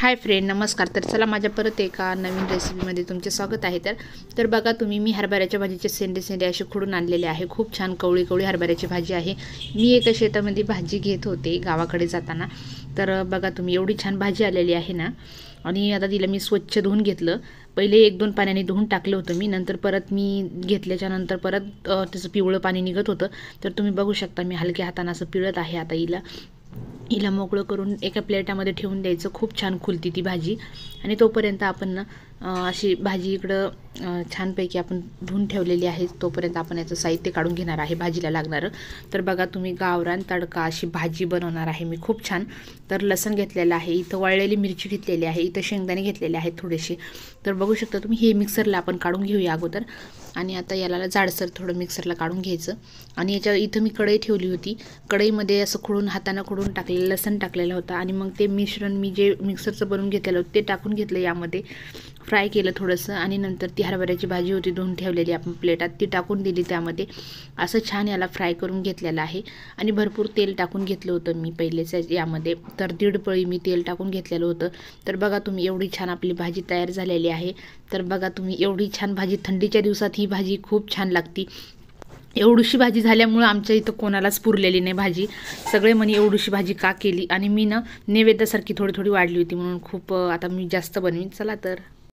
Hi friend, नमस्कार. तर चला माझ्या परत एका नवीन रेसिपीमध्ये तुमचे स्वागत आहे. तर बघा तुम्ही, मी हरभऱ्याच्या भाजीचे सेंडे असे खुडून आणलेले आहे. खूप छान कवळी हरभऱ्याची भाजी आहे. मी एका शेतामध्ये भाजी घेत होते गावाकडे जाताना. तर बघा तुम्ही, एवढी छान भाजी आलेली आहे ना. आणि आता तिला मी स्वच्छ धुवून घेतलं. पहिले 1-2 पाण्याने धुवून टाकलं होतं मी. नंतर परत मी घेतल्याच्या नंतर परत त्याचं पिवळं पाणी निघत होतं. तर तुम्ही बघू शकता, मी हलक्या हाताने असं पिळत आहे. आता हिला मोकळं करून एका प्लेटामध्ये ठेवून द्यायचं. खूप छान खुलती ती भाजी. आणि तोपर्यंत आपण ना अशी भाजी इकडं छानपैकी आपण धुवून ठेवलेली आहे. तोपर्यंत आपण याचं साहित्य काढून घेणार आहे भाजीला लागणारं. तर बघा तुम्ही, गावरान तडका अशी भाजी बनवणार आहे मी, खूप छान. तर लसण घेतलेलं आहे, इथं वाळलेली मिरची घेतलेली आहे, इथं शेंगदाणे घेतलेले आहेत थोडेसे. तर बघू शकता तुम्ही, हे मिक्सरला आपण काढून घेऊया अगोदर. आणि आता याला जाडसर थोडं मिक्सरला काढून घ्यायचं. आणि इथं मी कढई ठेवली होती. कढईमध्ये असं हातानं खोडून टाकलेलं लसण टाकलेलं होतं. आणि मग ते मिश्रण मी जे मिक्सरचं बनवून घेतलेलं होतं ते टाकून घेतलं यामध्ये. फ्राय केलं थोडंसं. आणि नंतर ती हरभऱ्याची भाजी होती धुवून ठेवलेली आपण प्लेटात, ती टाकून दिली त्यामध्ये. असं छान याला फ्राय करून घेतलेलं आहे. आणि भरपूर तेल टाकून घेतलं होतं मी पहिलेच यामध्ये. तर 1.5 पळी मी तेल टाकून घेतलेलं होतं. तर बघा तुम्ही, एवढी छान आपली भाजी तयार झालेली आहे. तर बघा तुम्ही, एवढी छान भाजी, थंडीच्या दिवसात ही भाजी खूप छान लागती. एवढीशी भाजी झाल्यामुळं आमच्या इथं कोणालाच पुरलेली नाही भाजी. सगळे म्हणे एवढीशी भाजी का केली. आणि मी ना नैवेद्यासारखी थोडी वाढली होती म्हणून खूप आता मी जास्त बनवीन. चला तर.